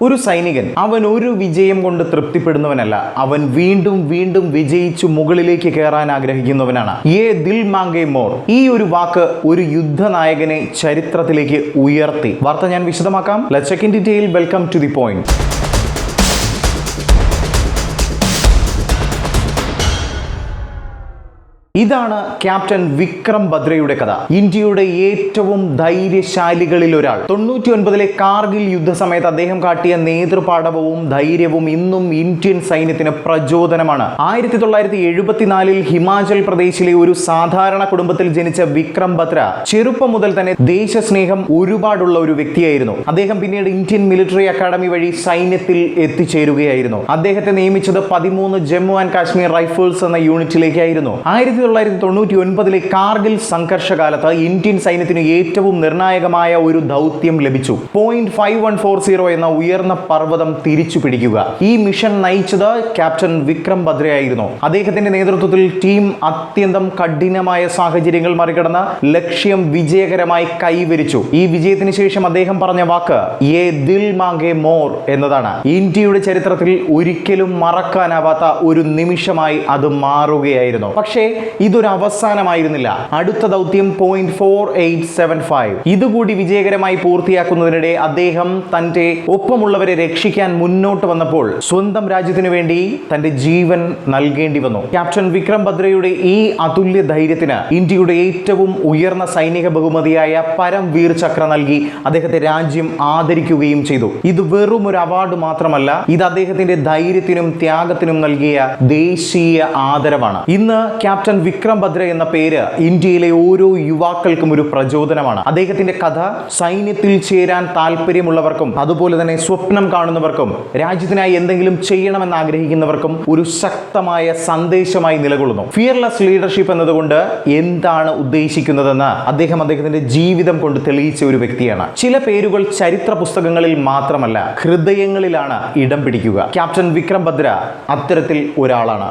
ഒരു സൈനികൻ അവൻ ഒരു വിജയം കൊണ്ട് തൃപ്തിപ്പെടുന്നവനല്ല, അവൻ വീണ്ടും വീണ്ടും വിജയിച്ചു മുകളിലേക്ക് കയറാൻ ആഗ്രഹിക്കുന്നവനാണ്. ദിൽ മാംഗെ മോർ. ഈ ഒരു വാക്ക് ഒരു യുദ്ധനായകനെ ചരിത്രത്തിലേക്ക് ഉയർത്തി. വാർത്ത ഞാൻ വിശദമാക്കാം. Let's check in detail. Welcome to the point. ഇതാണ് ക്യാപ്റ്റൻ വിക്രം ബദ്രയുടെ കഥ. ഇന്ത്യയുടെ ഏറ്റവും ധൈര്യശാലികളിൽ ഒരാൾ. 99 കാർഗിൽ യുദ്ധസമയത്ത് അദ്ദേഹം കാട്ടിയ നേതൃപാടവവും ധൈര്യവും ഇന്നും ഇന്ത്യൻ സൈന്യത്തിന് പ്രചോദനമാണ്. 1974 ഹിമാചൽ പ്രദേശിലെ ഒരു സാധാരണ കുടുംബത്തിൽ ജനിച്ച വിക്രം ബത്ര ചെറുപ്പം മുതൽ തന്നെ ദേശസ്നേഹം ഒരുപാടുള്ള ഒരു വ്യക്തിയായിരുന്നു. അദ്ദേഹം പിന്നീട് ഇന്ത്യൻ മിലിറ്ററി അക്കാദമി വഴി സൈന്യത്തിൽ എത്തിച്ചേരുകയായിരുന്നു. അദ്ദേഹത്തെ നിയമിച്ചത് 13 ജമ്മു ആൻഡ് കാശ്മീർ റൈഫിൾസ് എന്ന യൂണിറ്റിലേക്കായിരുന്നു. 1999 കാർഗിൽ സംഘർഷകാലത്ത് ഇന്ത്യൻ സൈന്യത്തിന് ഏറ്റവും നിർണായകമായ ഒരു ദൗത്യം ലഭിച്ചു. പോയിന്റ് 5140 എന്ന ഉയർന്ന പർവ്വതം തിരിച്ചു പിടിക്കുക. ഈ മിഷൻ നയിച്ചത് ക്യാപ്റ്റൻ വിക്രം ബദ്രയായിരുന്നു. അദ്ദേഹത്തിന്റെ നേതൃത്വത്തിൽ ടീം അത്യന്തം കഠിനമായ സാഹചര്യങ്ങൾ മറികടന്ന് ലക്ഷ്യം വിജയകരമായി കൈവരിച്ചു. ഈ വിജയത്തിന് ശേഷം അദ്ദേഹം പറഞ്ഞ വാക്ക് ദിൽ മാംഗെ മോർ എന്നതാണ്. ഇന്ത്യയുടെ ചരിത്രത്തിൽ ഒരിക്കലും മറക്കാനാവാത്ത ഒരു നിമിഷമായി അത് മാറുകയായിരുന്നു. പക്ഷേ ഇതൊരു അവസാനമായിരുന്നില്ല. അടുത്ത ദൗത്യം പോയിന്റ് 4875 ഇതുകൂടി വിജയകരമായി പൂർത്തിയാക്കുന്നതിനിടെ അദ്ദേഹം തന്റെ ഒപ്പമുള്ളവരെ രക്ഷിക്കാൻ മുന്നോട്ട് വന്നപ്പോൾ സ്വന്തം രാജ്യത്തിനു വേണ്ടി തന്റെ ജീവൻ നൽകേണ്ടി വന്നു. ക്യാപ്റ്റൻ വിക്രം ബദ്രയുടെ ഈ അതുല്യ ധൈര്യത്തിന് ഇന്ത്യയുടെ ഏറ്റവും ഉയർന്ന സൈനിക ബഹുമതിയായ പരംവീർ ചക്ര നൽകി അദ്ദേഹത്തെ രാജ്യം ആദരിക്കുകയും ചെയ്തു. ഇത് വെറും ഒരു അവാർഡ് മാത്രമല്ല, ഇത് അദ്ദേഹത്തിന്റെ ധൈര്യത്തിനും ത്യാഗത്തിനും നൽകിയ ദേശീയ ആദരവാണ്. ഇന്ന് ക്യാപ്റ്റൻ വിക്രം ബദ്ര എന്ന പേര് ഇന്ത്യയിലെ ഓരോ യുവാക്കൾക്കും ഒരു പ്രചോദനമാണ്. അദ്ദേഹത്തിന്റെ കഥ സൈന്യത്തിൽ ചേരാൻ താല്പര്യമുള്ളവർക്കും അതുപോലെ തന്നെ സ്വപ്നം കാണുന്നവർക്കും രാജ്യത്തിനായി എന്തെങ്കിലും ചെയ്യണമെന്ന് ആഗ്രഹിക്കുന്നവർക്കും ഒരു ശക്തമായ സന്ദേശമായി നിലകൊള്ളുന്നു. ഫിയർലെസ് ലീഡർഷിപ്പ് എന്നതുകൊണ്ട് എന്താണ് ഉദ്ദേശിക്കുന്നതെന്ന് അദ്ദേഹത്തിന്റെ ജീവിതം കൊണ്ട് തെളിയിച്ച ഒരു വ്യക്തിയാണ്. ചില പേരുകൾ ചരിത്ര പുസ്തകങ്ങളിൽ മാത്രമല്ല, ഹൃദയങ്ങളിലാണ് ഇടം പിടിക്കുക. ക്യാപ്റ്റൻ വിക്രം ബദ്ര അത്തരത്തിൽ ഒരാളാണ്.